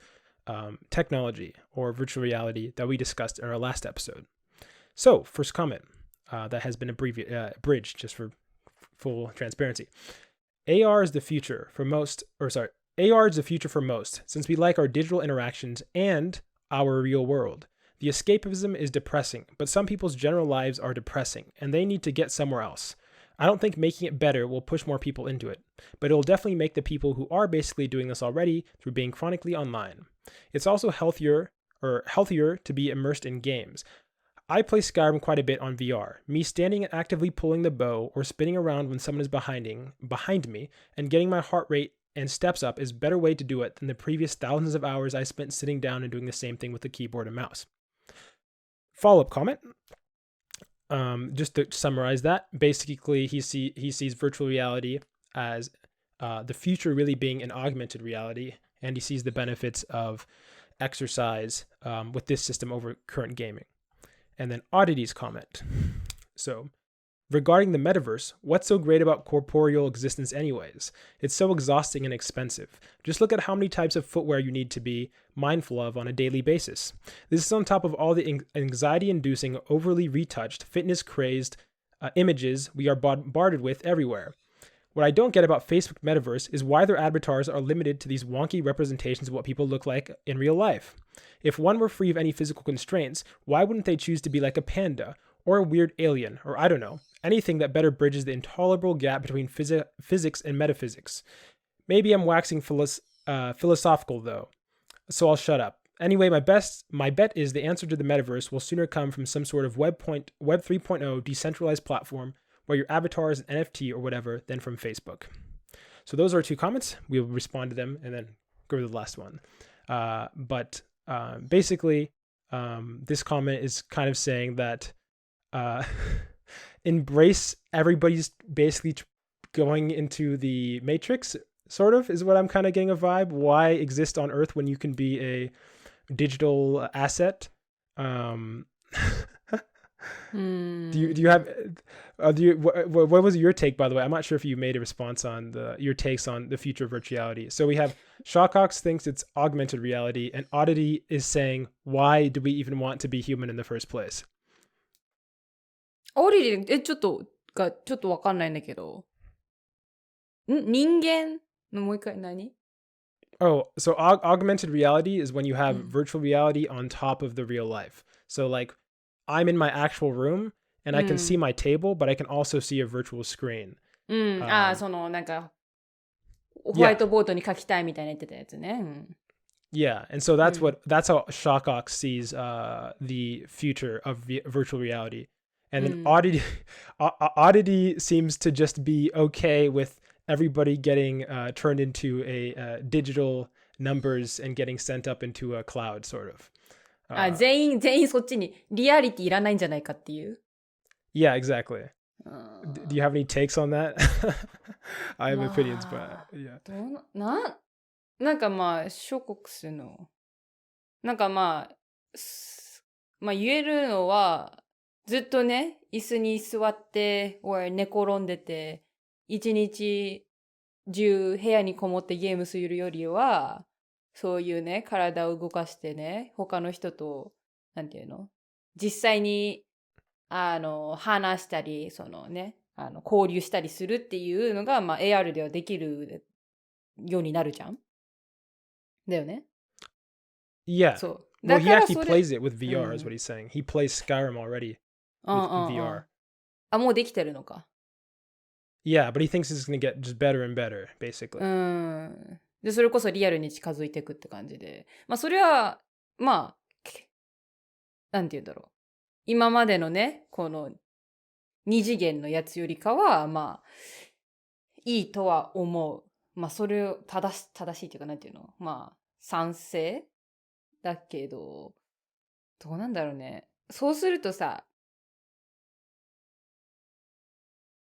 technology or virtual reality that we discussed in our last episode. So, first comment that has been abridged just for full transparency. AR is the future for most, since we like our digital interactions and our real world. The escapism is depressing, but some people's general lives are depressing, and they need to get somewhere else. I don't think making it better will push more people into it, but it'll definitely make the people who are basically doing this already through being chronically online. It's also healthier to be immersed in games. I play Skyrim quite a bit on VR. Me standing and actively pulling the bow or spinning around when someone is behind me and getting my heart rate and steps up is a better way to do it than the previous thousands of hours I spent sitting down and doing the same thing with the keyboard and mouse. Follow-up comment. Just to summarize that, basically he sees virtual reality as the future really being an augmented reality, and he sees the benefits of exercise with this system over current gaming. And then Oddity's comment. So, regarding the metaverse, what's so great about corporeal existence anyways? It's so exhausting and expensive. Just look at how many types of footwear you need to be mindful of on a daily basis. This is on top of all the anxiety-inducing, overly retouched, fitness-crazed images we are bombarded with everywhere. What I don't get about Facebook Metaverse is why their avatars are limited to these wonky representations of what people look like in real life. If one were free of any physical constraints, why wouldn't they choose to be like a panda, or a weird alien, or I don't know, anything that better bridges the intolerable gap between physics and metaphysics? Maybe I'm waxing philosophical though, so I'll shut up. Anyway, my bet is the answer to the metaverse will sooner come from some sort of Web 3.0 decentralized platform where your avatar is an NFT or whatever than from Facebook. So those are 2 comments. We'll respond to them and then go to the last one. Basically, this comment is kind of saying that embrace everybody's basically going into the Matrix, sort of, is what I'm kind of getting a vibe. Why exist on Earth when you can be a digital asset? Do you have what was your take, by the way? I'm not sure if you made a response on your takes on the future of virtual reality. So we have Shawcox thinks it's augmented reality, and Oddity is saying, why do we even want to be human in the first place? オリリちょっとわかんないんだけど。人間のもう一回何? Oh, so augmented reality is when you have virtual reality on top of the real life. So like I'm in my actual room and I can see my table, but I can also see a virtual screen. そのなんかホワイトボードに書きたいみたいな言ってたやつね。Yeah, and so that's how Shawcox sees the future of virtual reality. And then Oddity seems to just be okay with everybody getting turned into a digital numbers and getting sent up into a cloud, sort of. 全員そっちにリアリティいらないんじゃないかっていう。Yeah, exactly. Do you have any takes on that? I have opinions, but yeah. なんかまあ諸国のなんかまあ言えるのはずっとね椅子に座って寝転んでて一日中部屋にこもってゲームするよりはそういうね体を動かしてね他の人となんていうの実際に話したりそのね交流したりするっていうのがまあ AR ではできるようになるじゃん。だよね。 Yeah. そう。 Well, だ he から actually それ、 plays it with VR, う is what ん。 he's saying. He plays Skyrim already うん with うんうん。 VR. あ、もうできてるのか。 Yeah, but he thinks it's going to get just better and better, basically. で、それこそリアルに近づいていくって感じで。まあ、それは、まあ、なんて言うんだろう。今までのね、この二次元のやつよりかは、まあ、いいとは思う。まあ、それを正しいっていうか、なんていうの、まあ、賛成だけど、どうなんだろうね。そうするとさ、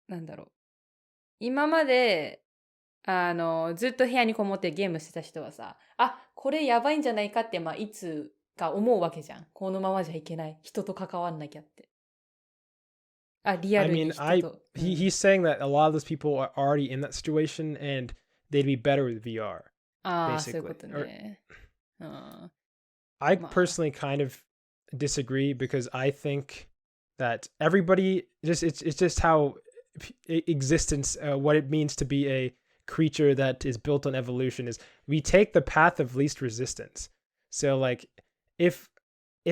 なんだろう。今まで、ずっと部屋にこもってゲームしてた人はさ、あ、これやばいんじゃないかって、まあ、いつか思うわけじゃん。このままじゃいけない。人と関わんなきゃって。あ、リア I ルに mean, 人と。he's saying that a lot of those people are already in that situation and they'd be better with VR, ああ、そういうこ basically. と Or ね。I まあ、 personally kind of disagree because I think that everybody it's just how existence what it means to be a creature that is built on evolution is we take the path of least resistance. So like if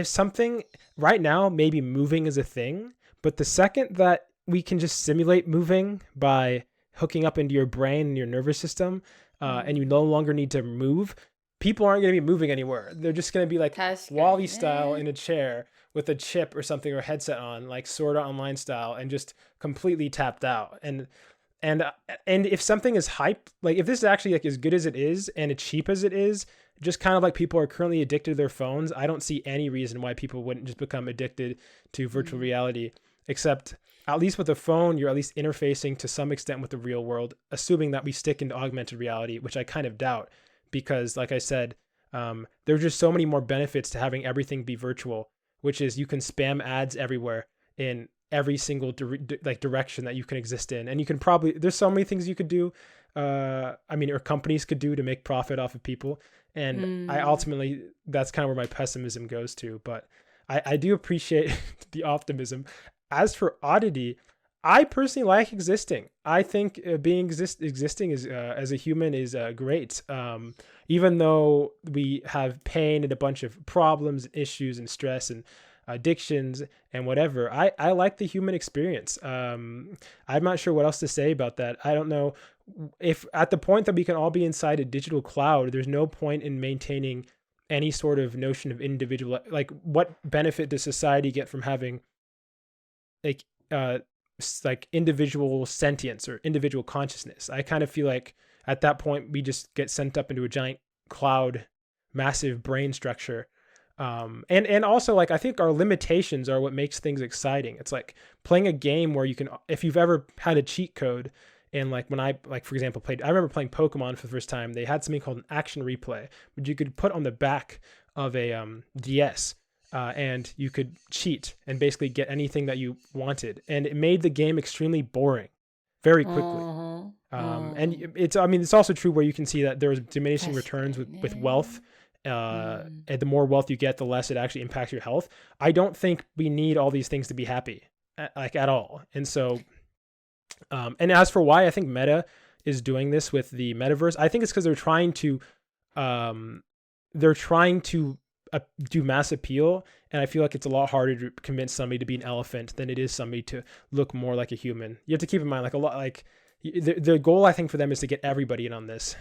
something right now maybe moving is a thing, but the second that we can just simulate moving by hooking up into your brain and your nervous system and you no longer need to move, people aren't going to be moving anywhere. They're just going to be like 確かに Wally ね。 style in a chair with a chip or something or headset on, like Sword Art Online style, and just completely tapped out. And if something is hype, like if this is actually like as good as it is and as cheap as it is, just kind of like people are currently addicted to their phones, I don't see any reason why people wouldn't just become addicted to virtual reality, except at least with a phone, you're at least interfacing to some extent with the real world, assuming that we stick into augmented reality, which I kind of doubt. Because like I said, there's just so many more benefits to having everything be virtual, which is you can spam ads everywhere in every single direction that you can exist in. And you can probably, there's so many things you could do. Or companies could do to make profit off of people. And I ultimately, that's kind of where my pessimism goes to, but I do appreciate the optimism. As for oddity, I personally like existing. I think existing is as a human is great. Even though we have pain and a bunch of problems and issues and stress and addictions and whatever, I like the human experience. I'm not sure what else to say about that. I don't know if at the point that we can all be inside a digital cloud, there's no point in maintaining any sort of notion of individual, like what benefit does society get from having like individual sentience or individual consciousness? I kind of feel like at that point we just get sent up into a giant cloud, massive brain structure. And also like I think our limitations are what makes things exciting. It's like playing a game where you can, if you've ever had a cheat code, and like when I, like for example, I remember playing Pokemon for the first time, they had something called an action replay, which you could put on the back of a DS. And you could cheat and basically get anything that you wanted. And it made the game extremely boring very quickly. And it's also true where you can see that there was diminishing returns with wealth. And the more wealth you get, the less it actually impacts your health. I don't think we need all these things to be happy, like at all. And so, and as for why I think Meta is doing this with the metaverse, I think it's because they're trying to do mass appeal, and I feel like it's a lot harder to convince somebody to be an elephant than it is somebody to look more like a human. You have to keep in mind, like a lot, like the goal I think for them is to get everybody in on this.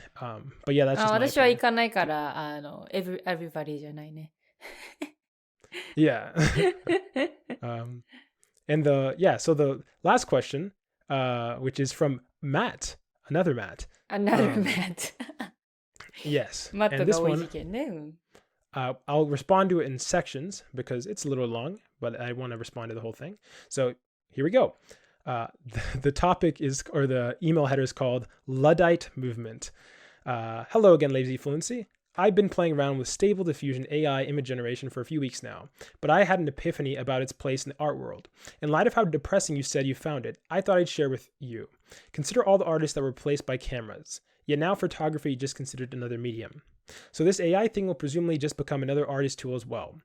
But yeah, that's just my 私は opinion. 行かないから、everybody じゃないね。Yeah. So the last question, which is from Matt, another Matt. Another Matt. Yes. マッ And ト this が多い one, 事件ね。I'll respond to it in sections because it's a little long, but I want to respond to the whole thing. So here we go. The topic is, or the email header is called Luddite Movement. Hello again, lazyfluency. I've been playing around with Stable Diffusion AI image generation for a few weeks now, but I had an epiphany about its place in the art world. In light of how depressing you said you found it, I thought I'd share with you. Consider all the artists that were replaced by cameras, yet now photography is just considered another medium. So this AI thing will presumably just become another artist tool as well.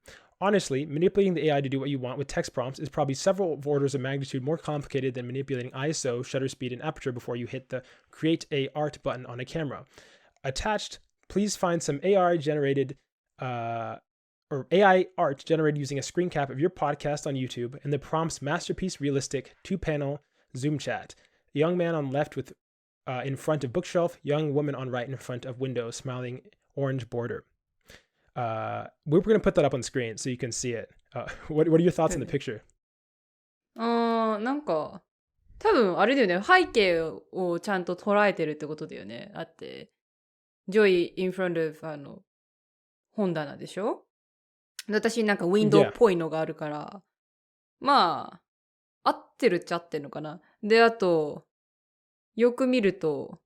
Honestly, manipulating the AI to do what you want with text prompts is probably several orders of magnitude more complicated than manipulating ISO, shutter speed, and aperture before you hit the Create a Art button on a camera. Attached please find some AI generated or AI art generated using a screen cap of your podcast on YouTube and the prompts masterpiece realistic 2-panel Zoom chat. Young man on left with in front of bookshelf, young woman on right in front of window, smiling orange border. We're going to put that up on screen so you can see it. What are your thoughts on the picture? なんか多分あれだよね、背景をちゃんと捉えてるってことだよね。あって、Joy in front of 本棚でしょ。私なんかウィンドウっぽいのがあるから、まあ合ってるっちゃ合ってるのかな。で、あとよく見ると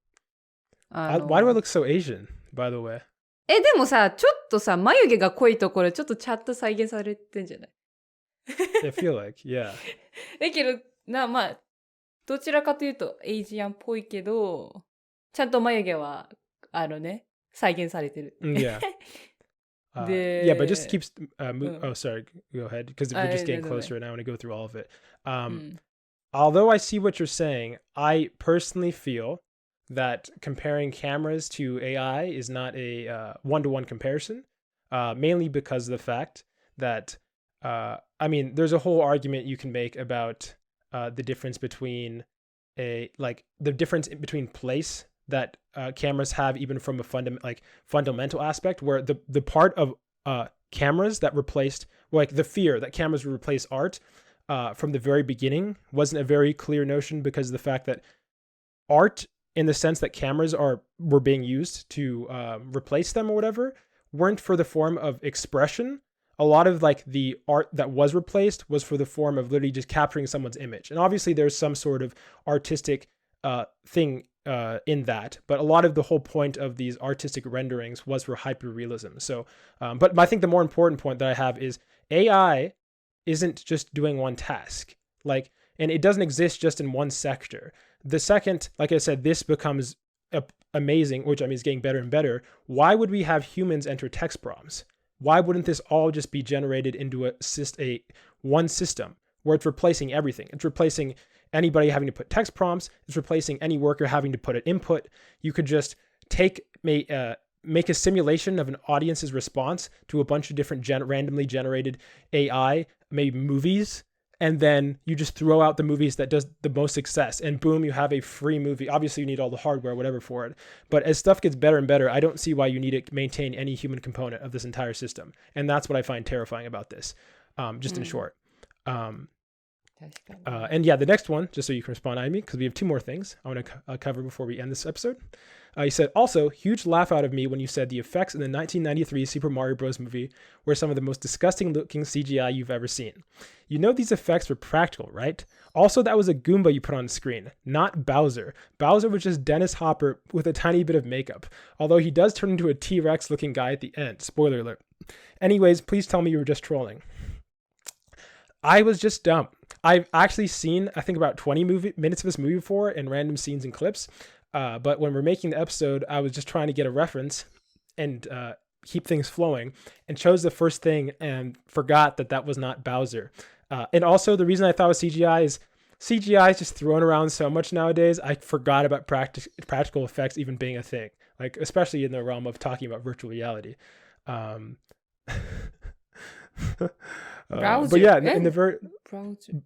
Why do I look so Asian, by the way? でもさ、ちょっとさ、眉毛が濃いところちょっとちゃんと再現されてんじゃない？ I feel like, yeah. だけどまあどちらかというとエイジアンっぽいけど、ちゃんと眉毛は再現されてる。Yeah. Yeah, but just keeps. Oh, sorry. Go ahead, because we're just getting closer, and I want to go through all of it. Although I see what you're saying, I personally feel that comparing cameras to AI is not a one-to-one comparison, mainly because of the fact that, I mean, there's a whole argument you can make about the difference between the difference between place that cameras have, even from a fundamental aspect, where the part of cameras that replaced, the fear that cameras would replace art from the very beginning wasn't a very clear notion, because of the fact that art, in the sense that cameras were being used to replace them or whatever, weren't for the form of expression. A lot of the art that was replaced was for the form of literally just capturing someone's image. And obviously there's some sort of artistic thing in that, but a lot of the whole point of these artistic renderings was for hyperrealism. So, but I think the more important point that I have is AI isn't just doing one task, and it doesn't exist just in one sector. The second, like I said, this becomes amazing, which I mean is getting better and better. Why would we have humans enter text prompts? Why wouldn't this all just be generated into a one system where it's replacing everything? It's replacing anybody having to put text prompts. It's replacing any worker having to put an input. You could just make a simulation of an audience's response to a bunch of different randomly generated AI, maybe movies, and then you just throw out the movies that does the most success, and boom, you have a free movie. Obviously, you need all the hardware, whatever, for it. But as stuff gets better and better, I don't see why you need to maintain any human component of this entire system. And that's what I find terrifying about this, just in short. And yeah, the next one, just so you can respond to me, because we have two more things I want to cover before we end this episode. He said, also, huge laugh out of me when you said the effects in the 1993 Super Mario Bros. Movie were some of the most disgusting looking CGI you've ever seen. You know these effects were practical, right? Also, that was a Goomba you put on screen, not Bowser. Bowser was just Dennis Hopper with a tiny bit of makeup, although he does turn into a T-Rex looking guy at the end. Spoiler alert. Anyways, please tell me you were just trolling. I was just dumb. I've actually seen, I think, about 20 minutes of this movie before in random scenes and clips. But when we're making the episode, I was just trying to get a reference and keep things flowing, and chose the first thing and forgot that was not Bowser. And also, the reason I thought it was CGI is just thrown around so much nowadays. I forgot about practical effects even being a thing, especially in the realm of talking about virtual reality. But yeah, in the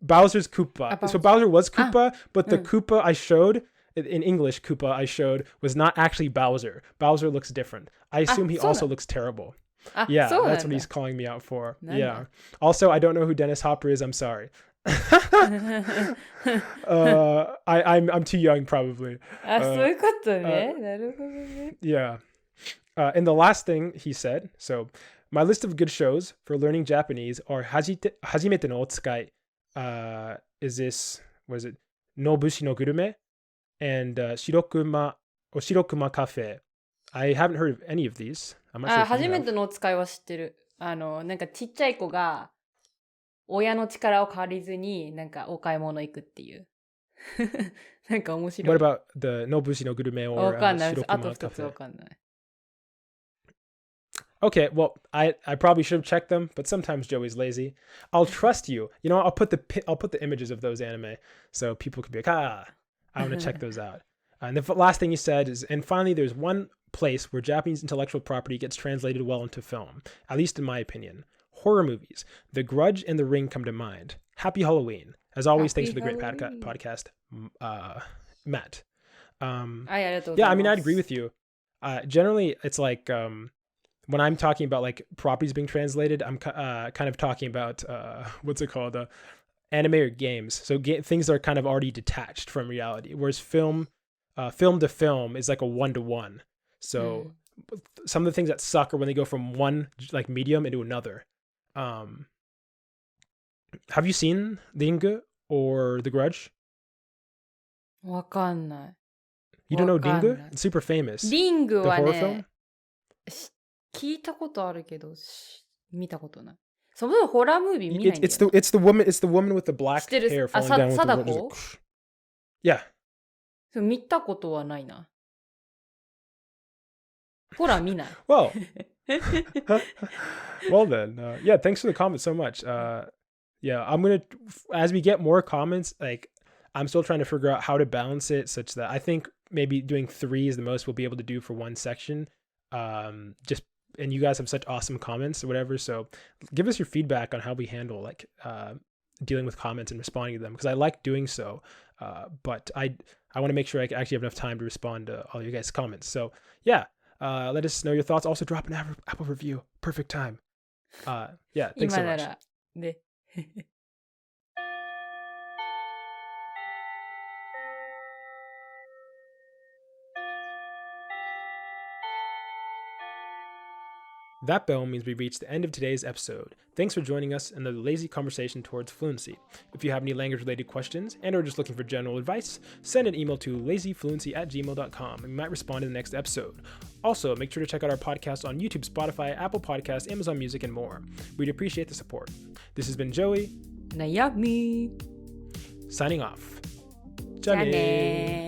Bowser's Koopa. So Bowser was Koopa, but the Koopa I showed, in English, Koopa I showed, was not actually Bowser. Bowser looks different. I assume he also looks terrible. Yeah, that's what he's calling me out for. Yeah. Also, I don't know who Dennis Hopper is. I'm sorry. I'm too young, probably. Yeah. And the last thing he said, so my list of good shows for learning Japanese are Hajimete no Otsukai. Is this, what is it? Nobushi no Gurume and Shirokuma Cafe. I haven't heard of any of these. I'm not sure. 初めてのお使いは知ってる。なんかちっちゃい子が親の力を借りずになんかお買い物行くっていう。なんか面白い。What about the Nobushi no Gurume or わかんない。Shirokuma あと2つ Cafe? わかんない。Okay, well, I probably should have checked them, but sometimes Joey's lazy. I'll trust you. You know, I'll put the images of those anime so people can be like, I want to check those out. And the last thing you said is, and finally, there's one place where Japanese intellectual property gets translated well into film, at least in my opinion. Horror movies. The Grudge and The Ring come to mind. Happy Halloween. As always, thanks for the great podcast, Matt. Yeah, I mean, I'd agree with you. Generally, it's like when I'm talking about like properties being translated, I'm kind of talking about what's it called, anime or games. So things that are kind of already detached from reality, whereas film to film is like a 1-to-1. So some of the things that suck are when they go from one like medium into another. Have you seen Ring or The Grudge? わかんない。You don't know Ring? It's super famous. リングは The horror ね、聞いたことあるけど、見たことない。そもそもホラームービー見ないんだよ。It's the woman with the black 知ってる。 hair falling down with the 貞子 Yeah. 見たことはないな。ホラー見ない。Well, well then, yeah, thanks for the comment so much. Yeah, I'm going to, as we get more comments, like, I'm still trying to figure out how to balance it such that I think maybe doing 3 is the most we'll be able to do for one section. And you guys have such awesome comments or whatever. So give us your feedback on how we handle like, dealing with comments and responding to them. Cause I like doing so. But I want to make sure I actually have enough time to respond to all you guys' comments. So yeah, let us know your thoughts. Also drop an Apple review. Perfect time. Yeah, thanks so much. ね。That bell means we've reached the end of today's episode. Thanks for joining us in the lazy conversation towards fluency. If you have any language-related questions and are just looking for general advice, send an email to lazyfluency@gmail.com and we might respond in the next episode. Also, make sure to check out our podcast on YouTube, Spotify, Apple Podcasts, Amazon Music, and more. We'd appreciate the support. This has been Joey. Nayami. Signing off. じゃあねー。